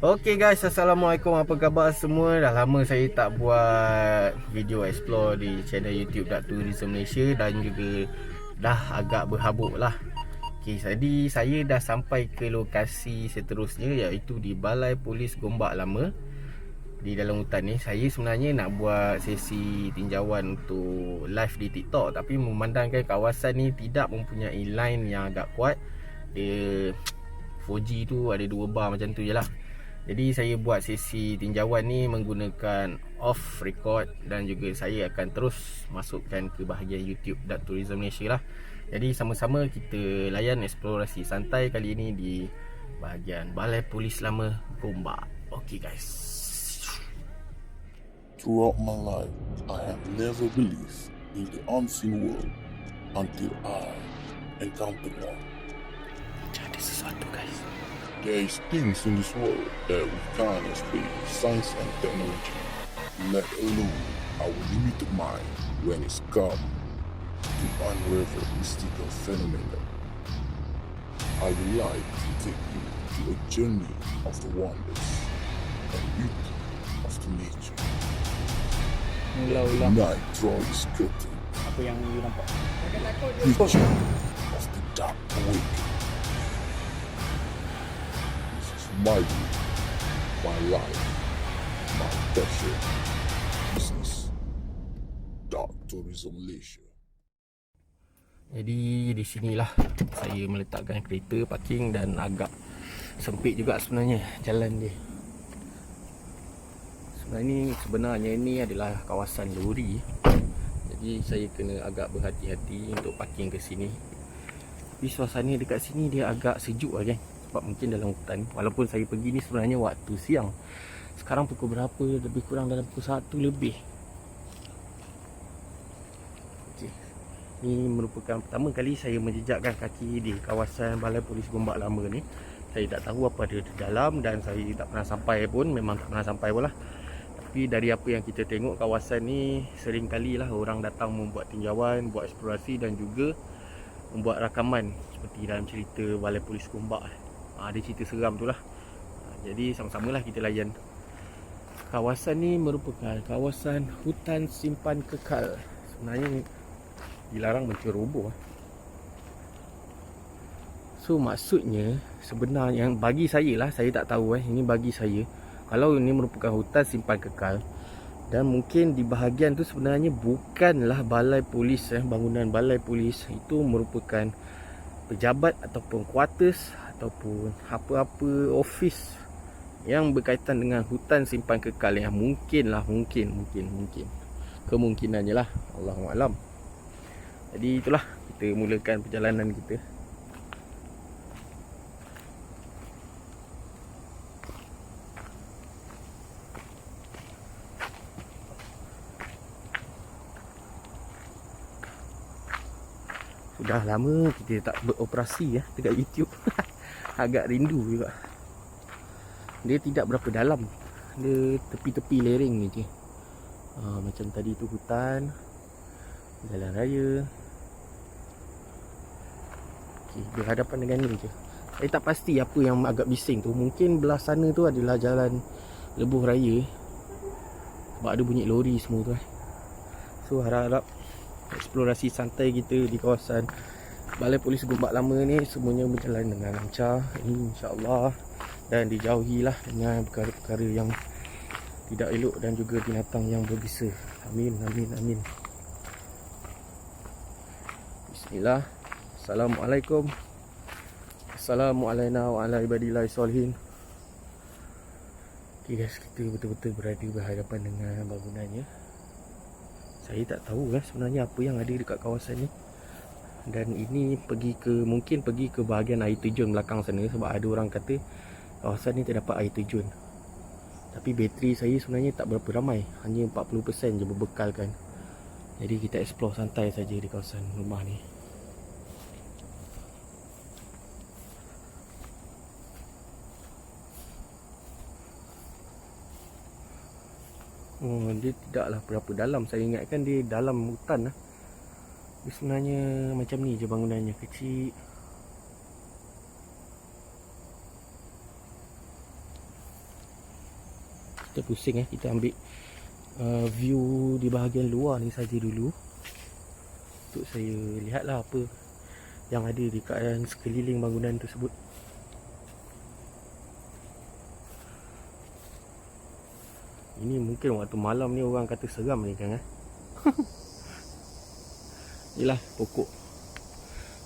Okay guys, Assalamualaikum, apa khabar semua? Dah lama saya tak buat video explore di channel YouTube Tourism Malaysia. Dan juga dah agak berhabuk lah. Okay, jadi saya dah sampai ke lokasi seterusnya, iaitu di Balai Polis Gombak Lama. Di dalam hutan ni, saya sebenarnya nak buat sesi tinjauan untuk live di TikTok. Tapi memandangkan kawasan ni tidak mempunyai line yang agak kuat, dia 4G tu ada 2 bar macam tu je lah. Jadi saya buat sesi tinjauan ni menggunakan off record. Dan juga saya akan terus masukkan ke bahagian YouTube Tourism Malaysia lah. Jadi sama-sama kita layan eksplorasi santai kali ini di bahagian Balai Polis Lama Gombak. Okay guys. Throughout my life, I have never believed in the unseen world until I encountered one. Ada sesuatu guys. There is things in this world that we can't explain science and technology, let alone our limited mind when it's come to unravel mystical phenomena. I would like to take you to a journey of the wonders and beauty of the nature. Ulang-ulang Night draw is curtain, apa yang you nampak. creature of the dark awakening. This is my view, my life, my passion, business. Dark Tourism Malaysia. Jadi di sinilah saya meletakkan kereta parking, dan agak sempit juga sebenarnya jalan dia. Sebenarnya ini adalah kawasan lori. Jadi saya kena agak berhati-hati untuk parking ke sini. Tapi suasana dekat sini dia agak sejuk lah kan, sebab mungkin dalam hutan. Walaupun saya pergi ni sebenarnya waktu siang. Sekarang pukul berapa? Lebih kurang dalam pukul 1 lebih. Okey. Ini merupakan pertama kali saya menjejakkan kaki di kawasan Balai Polis Gombak Lama ni. Saya tak tahu apa ada di dalam, dan saya tak pernah sampai pun. Memang tak pernah sampai pun lah. Tapi dari apa yang kita tengok, kawasan ni sering kali lah orang datang membuat tinjauan, buat eksplorasi dan juga membuat rakaman seperti dalam cerita Balai Polis Gombak. Ada cerita seram tu lah. Jadi sama-samalah kita layan. Kawasan ni merupakan kawasan hutan simpan kekal. Sebenarnya dilarang menceroboh. So maksudnya sebenarnya bagi saya lah, saya tak tahu ini bagi saya, kalau ini merupakan hutan simpan kekal, dan mungkin di bahagian tu sebenarnya bukanlah balai polis, bangunan balai polis, itu merupakan pejabat ataupun quarters ataupun apa-apa office yang berkaitan dengan hutan simpan kekal, yang mungkin kemungkinannya lah, Allahualam. Jadi itulah, kita mulakan perjalanan kita. Sudah lama kita tak beroperasi dekat YouTube. Agak rindu juga. Dia tidak berapa dalam, dia tepi-tepi lereng ni je. Macam tadi tu hutan, jalan raya. Okay, berhadapan dengan ni je. Saya tak pasti apa yang agak bising tu. Mungkin belah sana tu adalah jalan lebuh raya, sebab ada bunyi lori semua tu. So harap-harap eksplorasi santai kita di kawasan Balai Polis Gombak Lama ni semuanya berjalan dengan lancar, insya-Allah, dan dijauhilah dengan perkara-perkara yang tidak elok dan juga binatang yang berbisa. Amin, amin, amin. Bismillah. Assalamualaikum. Assalamualaikum warahmatullahi wabarakatuh. Okay guys, kita betul-betul berada berhadapan dengan bangunannya. Saya tak tahu sebenarnya apa yang ada dekat kawasan ni. Dan ini mungkin pergi ke bahagian air terjun belakang sana, sebab ada orang kata kawasan ni terdapat air terjun. Tapi bateri saya sebenarnya tak berapa ramai, hanya 40% je berbekalkan. Jadi kita explore santai saja di kawasan rumah ni. Dia tidaklah berapa dalam. Saya ingatkan dia dalam hutan lah. Dia sebenarnya macam ni je bangunannya, kecil. Kita pusing kita ambil view di bahagian luar ni saja dulu, untuk saya lihatlah apa yang ada di keadaan sekeliling bangunan tersebut. Ini mungkin waktu malam ni orang kata seram ni kan. Inilah pokok.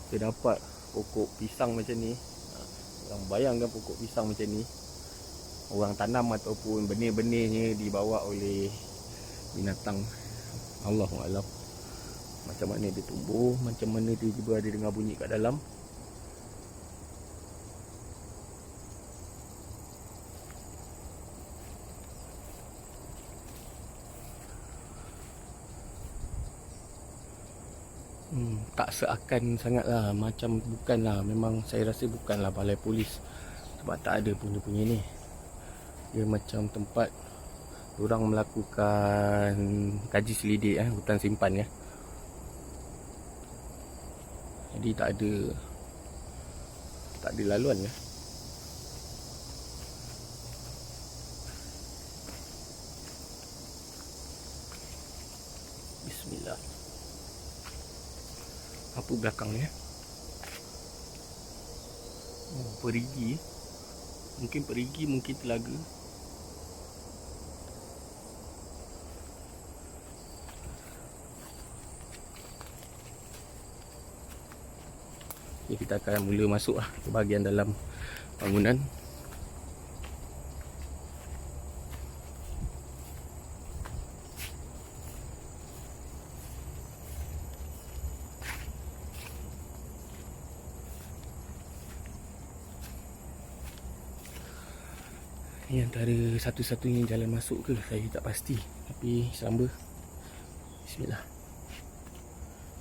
Saya dapat pokok pisang macam ni. Orang bayangkan pokok pisang macam ni, orang tanam ataupun benih-benihnya dibawa oleh binatang. Allahuakbar. Macam mana dia tumbuh, macam mana dia juga ada dengar bunyi kat dalam. Tak seakan sangatlah, macam bukanlah, memang saya rasa bukanlah balai polis, sebab tak ada punya ni. Dia macam tempat orang melakukan kaji selidik hutan simpan Jadi tak ada laluan Bismillah. Apa belakang ni perigi. Mungkin perigi, mungkin telaga. Okay, kita akan mula masuk ke bahagian dalam bangunan. Ini antara satu-satunya jalan masuk ke, saya tak pasti, tapi samba. Bismillah.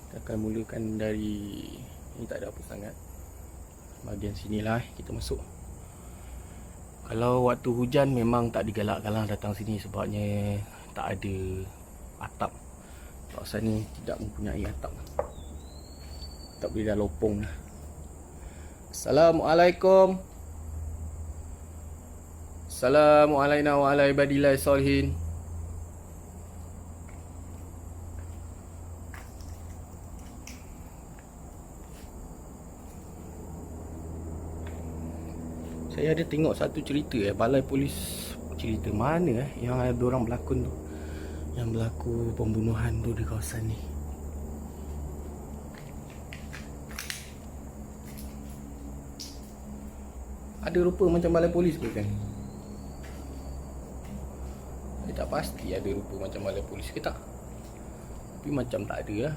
Kita akan mulakan dari ini, tak ada apa sangat. Bahagian sinilah kita masuk. Kalau waktu hujan memang tak digalakkanlah datang sini, sebabnya tak ada atap. Kawasan ni tidak mempunyai atap. Tak boleh dah lopong dah. Assalamualaikum. Assalamualaikum wa ala ibadillah solihin. Saya ada tengok satu cerita balai polis. Cerita mana yang ada orang berlakon tu, yang berlaku pembunuhan tu di kawasan ni. Ada rupa macam balai polis ke kan? Saya tak pasti ada rupa macam balai polis ke tak, tapi macam tak ada lah.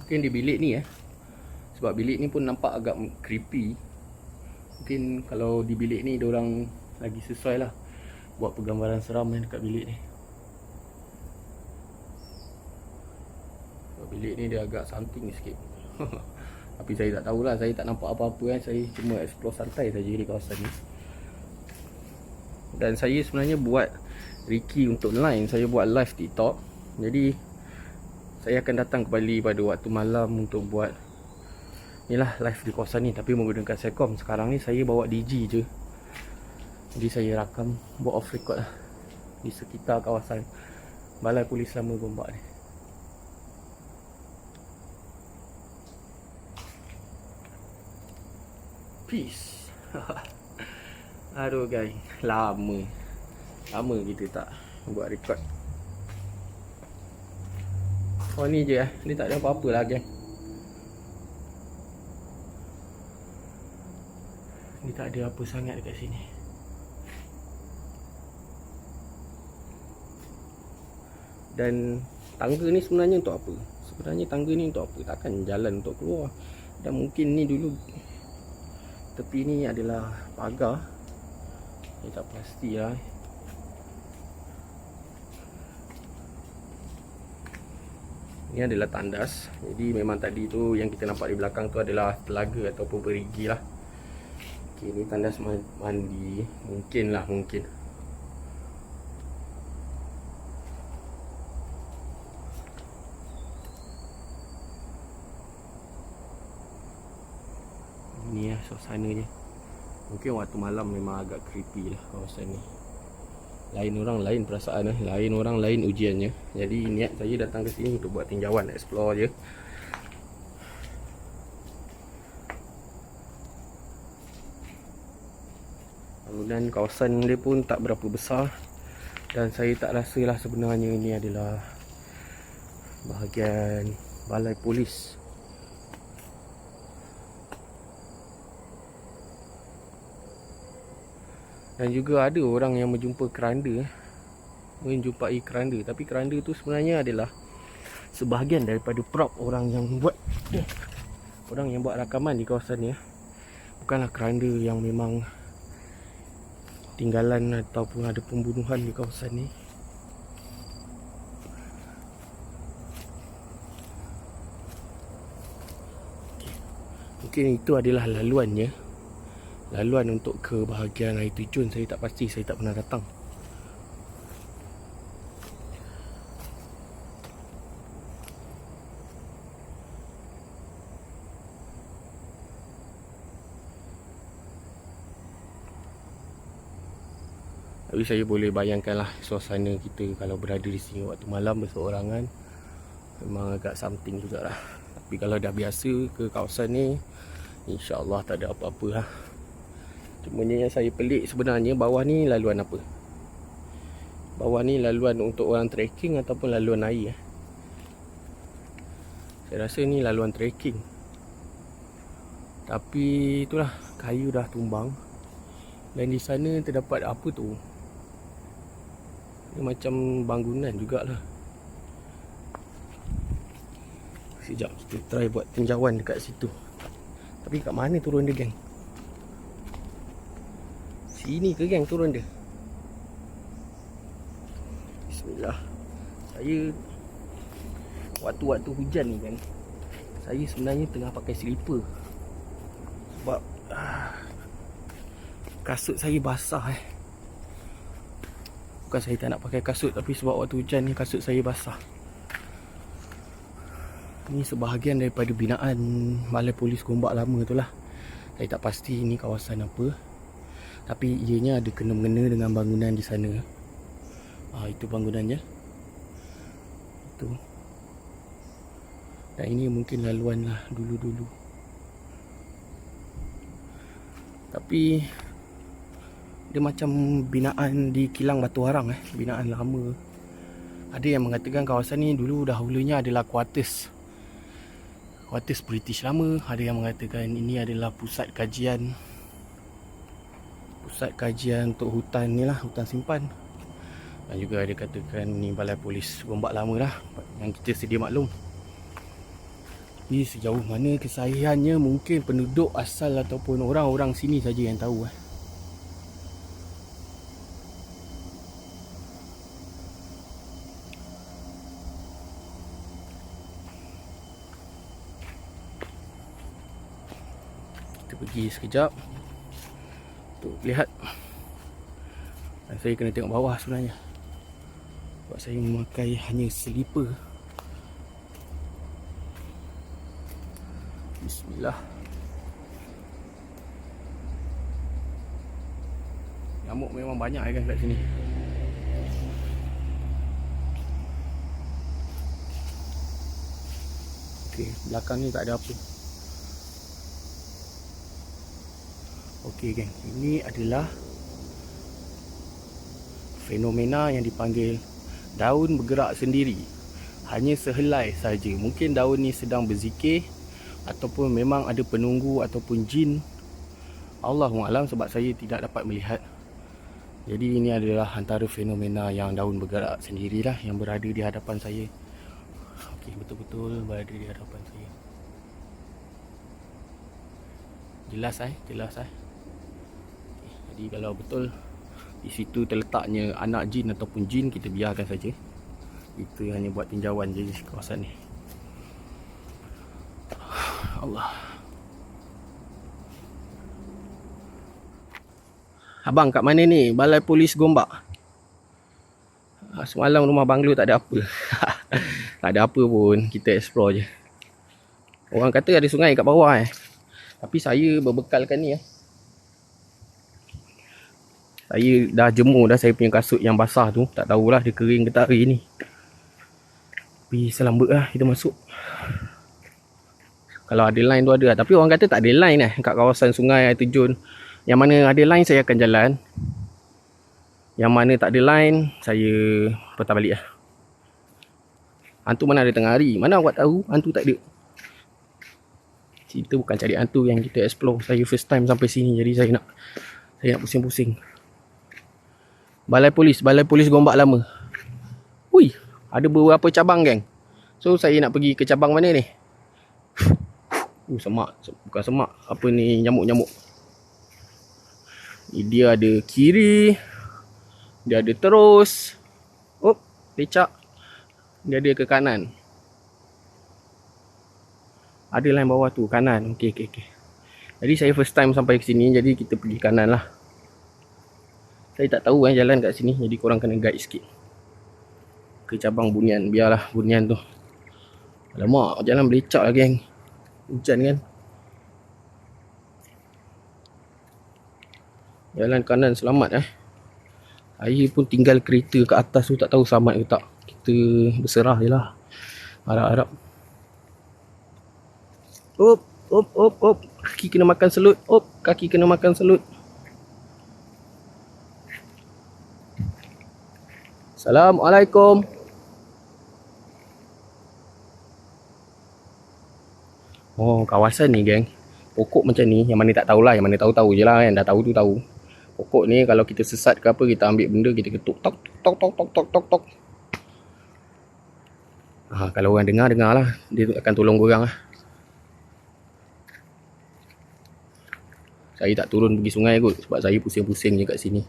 Mungkin di bilik ni sebab bilik ni pun nampak agak creepy. Mungkin kalau di bilik ni diorang lagi sesuai lah buat penggambaran seram dekat bilik ni. Sebab bilik ni dia agak something sikit. Tapi saya tak tahulah, saya tak nampak apa-apa Saya cuma explore santai saja di kawasan ni. Dan saya sebenarnya buat Ricky untuk line, saya buat live TikTok. Jadi saya akan datang kembali pada waktu malam untuk buat inilah live di kawasan ni, tapi menggunakan Selcom. Sekarang ni saya bawa DG je, jadi saya rakam buat off record lah di sekitar kawasan balai polis lama Gombak ni. Peace. Aduh guys, lama kita tak buat record. Oh ni je dia tak ada apa-apa lah geng. Ni tak ada apa sangat dekat sini. Dan tangga ni sebenarnya untuk apa? Sebenarnya tangga ni untuk apa? Takkan jalan untuk keluar. Dan mungkin ni dulu tepi ni adalah pagar. Ini tak pasti lah. Ini adalah tandas. Jadi memang tadi tu yang kita nampak di belakang tu adalah telaga ataupun perigi lah. Okey, ni tandas mandi. Mungkin lah, mungkin. Ini lah suasananya. Mungkin waktu malam memang agak creepy lah kawasan ni. Lain orang lain perasaan, lain orang lain ujiannya. Jadi niat saya datang ke sini untuk buat tinjauan, explore je. Bangunan kawasan dia pun tak berapa besar, dan saya tak rasalah sebenarnya ini adalah bahagian balai polis. Dan juga ada orang yang menjumpai keranda, menjumpai keranda. Tapi keranda tu sebenarnya adalah sebahagian daripada prop orang yang buat rakaman di kawasan ni. Bukanlah keranda yang memang tinggalan ataupun ada pembunuhan di kawasan ni. Mungkin itu adalah laluannya. Laluan untuk ke bahagian air terjun saya tak pasti, saya tak pernah datang. Tapi saya boleh bayangkanlah suasana kita kalau berada di sini waktu malam berseorangan. Memang agak something jugalah. Tapi kalau dah biasa ke kawasan ni, InsyaAllah tak ada apa-apa lah. Cuma yang saya pelik sebenarnya, bawah ni laluan apa? Bawah ni laluan untuk orang trekking ataupun laluan air? Saya rasa ni laluan trekking. Tapi itulah, kayu dah tumbang. Dan di sana terdapat apa tu? Ini macam bangunan jugalah. Sekejap kita try buat tinjauan dekat situ. Tapi kat mana turun dia, geng? Sini ke, geng, turun dia? Bismillah. Saya waktu-waktu hujan ni, geng, saya sebenarnya tengah pakai slipper. Sebab kasut saya basah. Bukan saya tak nak pakai kasut, tapi sebab waktu hujan ni kasut saya basah. Ni sebahagian daripada binaan Balai Polis Gombak Lama tu lah. Saya tak pasti ni kawasan apa, tapi ianya ada kena-mengena dengan bangunan di sana. Itu bangunannya. Itu. Dan ini mungkin laluan lah dulu-dulu. Tapi dia macam binaan di Kilang Batu Harang, binaan lama. Ada yang mengatakan kawasan ni dulu dahulunya adalah kuartus British lama. Ada yang mengatakan ini adalah pusat kajian untuk hutan ni lah, hutan simpan. Dan juga ada katakan ni Balai Polis Gombak Lama lah, yang kita sedia maklum. Tapi sejauh mana kesahihannya mungkin penduduk asal ataupun orang-orang sini saja yang tahu. Kita pergi sekejap untuk lihat. Dan saya kena tengok bawah sebenarnya, sebab saya memakai hanya slipper. Bismillah. Nyamuk memang banyak kan kat sini. Okey, belakang ni tak ada apa. Okey, geng, ini adalah fenomena yang dipanggil daun bergerak sendiri. Hanya sehelai saja. Mungkin daun ni sedang berzikir, ataupun memang ada penunggu ataupun jin. Allahualam, sebab saya tidak dapat melihat. Jadi ini adalah antara fenomena yang daun bergerak sendirilah yang berada di hadapan saya. Okey, betul-betul berada di hadapan saya. Jelas jelas Jadi kalau betul di situ terletaknya anak jin ataupun jin, kita biarkan saja. Kita hanya buat tinjauan je di kawasan ni. Allah. Abang kat mana ni? Balai Polis Gombak. Semalam rumah banglo tak ada apa. Tak ada apa pun, kita explore je. Orang kata ada sungai kat bawah tapi saya berbekalkan ni Saya dah jemur dah saya punya kasut yang basah tu. Tak tahulah dia kering ke tak hari ni. Tapi selambut lah kita masuk. Kalau ada line tu ada lah. Tapi orang kata tak ada line kat kawasan sungai air terjun. Yang mana ada line saya akan jalan. Yang mana tak ada line, saya patah balik lah. Hantu mana ada tengah hari? Mana awak tahu hantu tak ada? Kita bukan cari hantu yang kita explore. Saya first time sampai sini, jadi saya nak pusing-pusing. Balai Polis Gombak lama. Ui, ada beberapa cabang geng. So saya nak pergi ke cabang mana ni? Semak, bukan semak. Apa ni, nyamuk-nyamuk. Dia ada kiri, dia ada terus. Lecak. Dia ada ke kanan. Ada line bawah tu, kanan. Okey. Jadi saya first time sampai ke sini, jadi kita pergi kanan lah. Saya tak tahu jalan kat sini, jadi korang kena guide sikit. Ke cabang Bunian, biarlah Bunian tu. Alamak, jalan belecak lah geng. Hujan kan. Jalan kanan selamat Saya pun tinggal kereta kat atas tu, tak tahu selamat ke tak. Kita berserah je lah. Harap-harap. Op. Kaki kena makan selut. Kaki kena makan selut. Assalamualaikum. Kawasan ni geng. Pokok macam ni, yang mana tak tahulah, yang mana tahu-tahu je lah kan. Dah tahu tu tahu. Pokok ni kalau kita sesat ke apa, kita ambil benda, kita ketuk tok. Kalau orang dengar lah, dia akan tolong korang lah. Saya tak turun pergi sungai kot, sebab saya pusing-pusing je kat sini.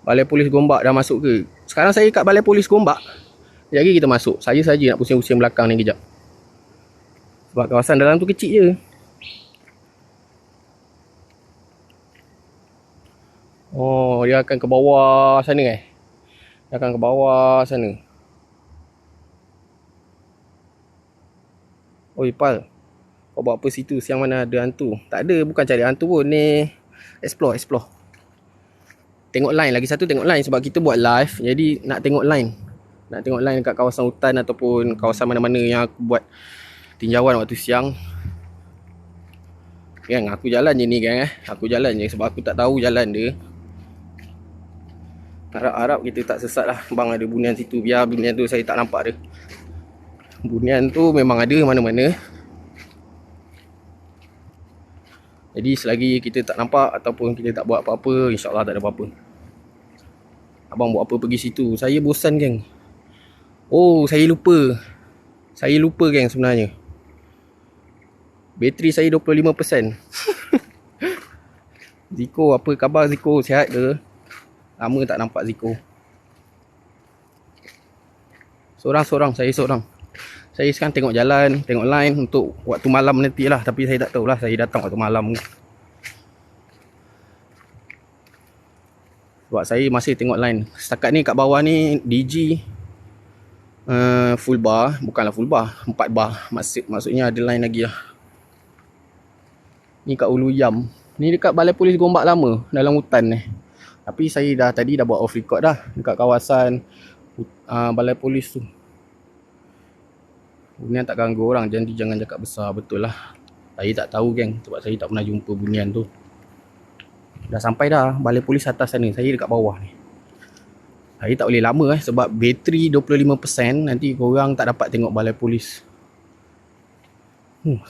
Balai Polis Gombak dah masuk ke? Sekarang saya kat Balai Polis Gombak. Sekejap lagi kita masuk. Saya saja nak pusing-pusing belakang ni kejap. Sebab kawasan dalam tu kecil je. Dia akan ke bawah sana Dia akan ke bawah sana. Pal, kau buat apa situ? Siang mana ada hantu? Tak ada, bukan cari hantu pun ni. Explore. Tengok line, lagi satu tengok line. Sebab kita buat live, jadi nak tengok line. Nak tengok line dekat kawasan hutan ataupun kawasan mana-mana yang aku buat tinjauan waktu siang. Gang, aku jalan je ni gang Aku jalan je sebab aku tak tahu jalan dia. Harap-harap kita tak sesat lah. Bang ada bunian situ, biar bunian tu saya tak nampak dia. Bunian tu memang ada mana-mana. Jadi selagi kita tak nampak ataupun kita tak buat apa-apa, insyaAllah tak ada apa-apa. Abang buat apa pergi situ? Saya bosan geng. Saya lupa. Saya lupa geng sebenarnya. Bateri saya 25%. Ziko, apa khabar Ziko? Sihat ke? Lama tak nampak Ziko. Sorang-sorang, saya sorang. Saya sekarang tengok jalan, tengok line untuk waktu malam nanti lah. Tapi saya tak tahulah, saya datang waktu malam. Sebab saya masih tengok line. Setakat ni kat bawah ni DG full bar. Bukanlah full bar, 4 bar. Maksudnya ada line lagi lah. Ni kat Ulu Yam. Ni dekat Balai Polis Gombak lama, dalam hutan ni. Tapi saya tadi dah buat off record dah. Dekat kawasan Balai Polis tu. Bunian tak ganggu orang, jadi jangan cakap besar. Betul lah. Saya tak tahu geng, sebab saya tak pernah jumpa bunian tu. Dah sampai dah Balai Polis atas sana. Saya dekat bawah ni. Saya tak boleh lama sebab bateri 25%. Nanti korang tak dapat tengok Balai Polis.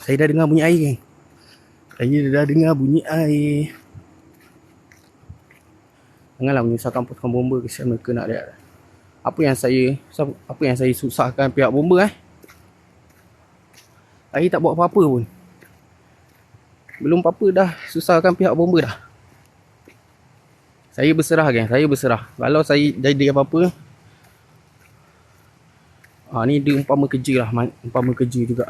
Saya dah dengar bunyi air geng. Saya dah dengar bunyi air. Janganlah menyusahkan pasukan bomba, kesian mereka nak lihat. Apa yang saya susahkan pihak bomba Saya tak buat apa-apa pun. Belum apa-apa dah susahkan pihak bomba dah. Saya berserah geng, saya berserah. Kalau saya jadi apa-apa, ni dia umpama kerja lah, umpama kerja juga.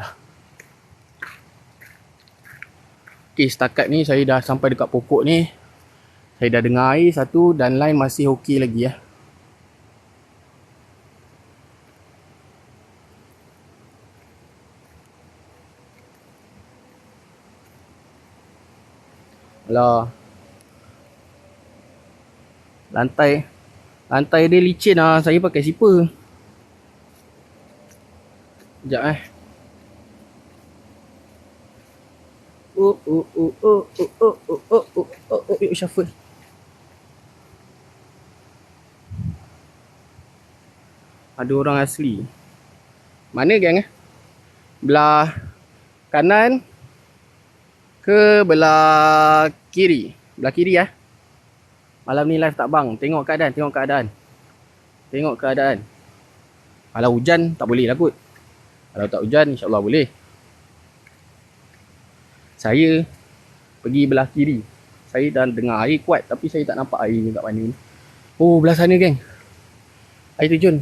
Okay, setakat ni saya dah sampai dekat pokok ni. Saya dah dengar air satu dan line masih okey lagi Alah. Lantai dia licin saya pakai sipar. Sekejap shuffle. Ada orang asli. Mana geng Belah kanan ke belah kiri? Belah kiri Malam ni live tak bang. Tengok keadaan. Kalau hujan tak boleh lah kot. Kalau tak hujan insyaAllah boleh. Saya pergi belah kiri. Saya dah dengar air kuat tapi saya tak nampak air kat mana ni. Oh, belah sana geng. Air terjun.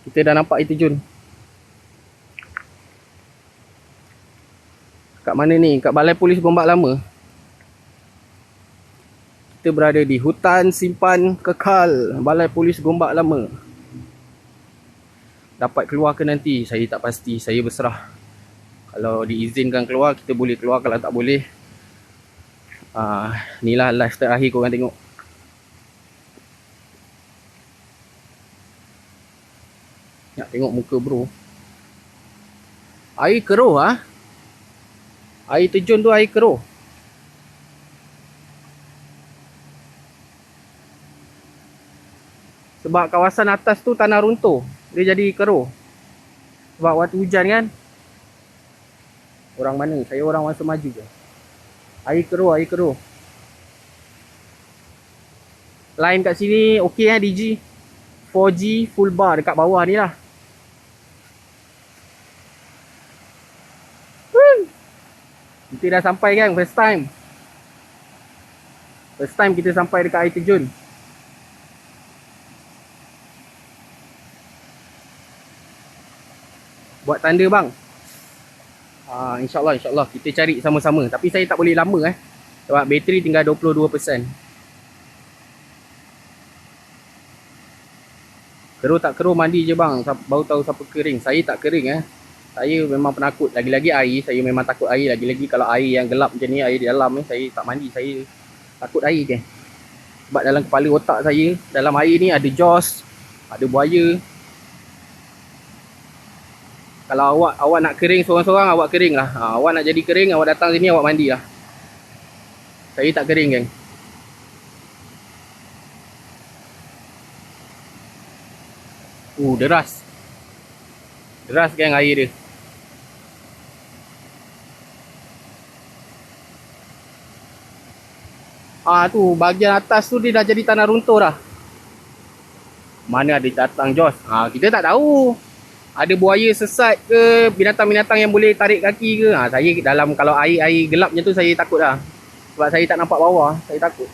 Kita dah nampak air terjun. Kat mana ni? Kat Balai Polis Gombak Lama. Kita berada di hutan simpan kekal Balai Polis Gombak Lama. Dapat keluar ke nanti saya tak pasti. Saya berserah. Kalau diizinkan keluar kita boleh keluar. Kalau tak boleh, inilah live terakhir korang tengok. Nak tengok muka bro. Air keruh Air terjun tu air keruh. Sebab kawasan atas tu tanah runtuh, dia jadi keruh. Sebab waktu hujan kan. Orang mana? Saya orang Wangsa Maju je. Air keruh. Line kat sini okey DG. 4G full bar dekat bawah ni lah. Kita dah sampai kan, first time kita sampai dekat air terjun. Buat tanda bang. InsyaAllah kita cari sama-sama. Tapi saya tak boleh lama sebab bateri tinggal 22%. Keruh tak keruh mandi je bang. Baru tahu siapa kering. Saya tak kering Saya memang penakut. Lagi-lagi air, saya memang takut air. Lagi-lagi kalau air yang gelap macam ni, air di dalam saya tak mandi. Saya takut air kan. Sebab dalam kepala otak saya, dalam air ni ada jaws, ada buaya. Kalau awak nak kering seorang-seorang, awak kering lah. Awak nak jadi kering, awak datang sini, awak mandi lah. Saya tak kering geng. Deras. Deras geng air dia. Tu bahagian atas tu dia dah jadi tanah runtuh dah. Mana ada datang Jos? Kita tak tahu. Ada buaya sesat ke, binatang-binatang yang boleh tarik kaki ke. Saya dalam, kalau air gelap macam tu saya takut lah. Sebab saya tak nampak bawah, saya takut.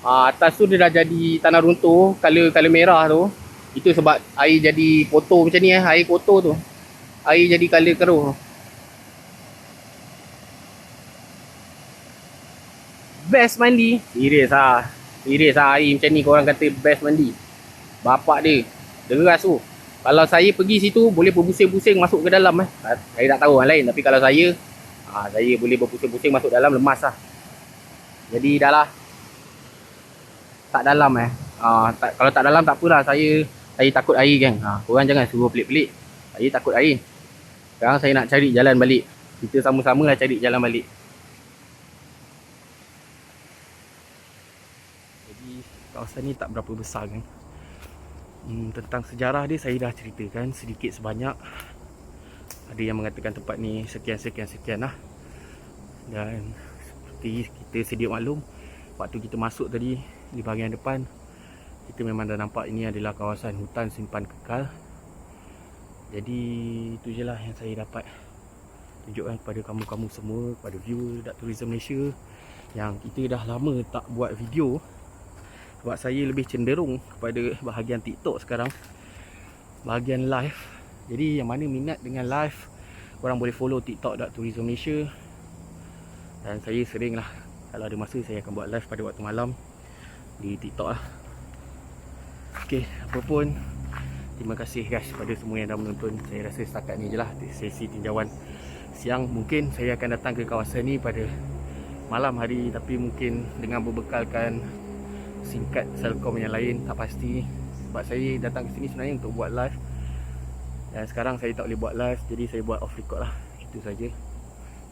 Atas tu dia dah jadi tanah runtuh, color merah tu. Itu sebab air jadi kotor macam ni air kotor tu. Air jadi color keruh. Best mandi. Serius air macam ni korang kata best mandi. Bapak dia deras tu. Kalau saya pergi situ boleh berbusing-busing masuk ke dalam Saya tak tahu orang lain, tapi kalau saya saya boleh berpusing-pusing masuk dalam, lemas lah. Jadi dah lah. Tak dalam kalau tak dalam tak apalah. Saya takut air geng. Korang jangan suruh pelik-pelik. Saya takut air. Sekarang saya nak cari jalan balik. Kita sama-sama lah cari jalan balik. Jadi kawasan ni tak berapa besar kan. Tentang sejarah dia saya dah ceritakan sedikit sebanyak. Ada yang mengatakan tempat ni sekian lah. Dan seperti kita sedia maklum, waktu kita masuk tadi di bahagian depan kita memang dah nampak ini adalah kawasan hutan simpan kekal. Jadi itu je lah yang saya dapat tunjukkan kepada kamu-kamu semua, kepada viewer Dak Tourism Malaysia, yang kita dah lama tak buat video. Sebab saya lebih cenderung kepada bahagian TikTok sekarang, bahagian live. Jadi yang mana minat dengan live, korang boleh follow TikTok Dak Tourism Malaysia. Dan saya sering lah, kalau ada masa saya akan buat live pada waktu malam di TikTok lah. Okay, apapun, terima kasih guys kepada semua yang dah menonton. Saya rasa setakat ni je lah sesi tinjauan siang. Mungkin saya akan datang ke kawasan ni pada malam hari, tapi mungkin dengan berbekalkan SIM card Celcom yang lain, tak pasti. Sebab saya datang ke sini sebenarnya untuk buat live, dan sekarang saya tak boleh buat live, jadi saya buat off record lah. Itu saja.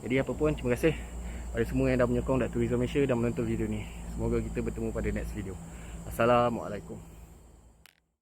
Jadi apapun, terima kasih pada semua yang dah menyokong Dak Tourism Malaysia dan menonton video ni. Semoga kita bertemu pada next video. Assalamualaikum.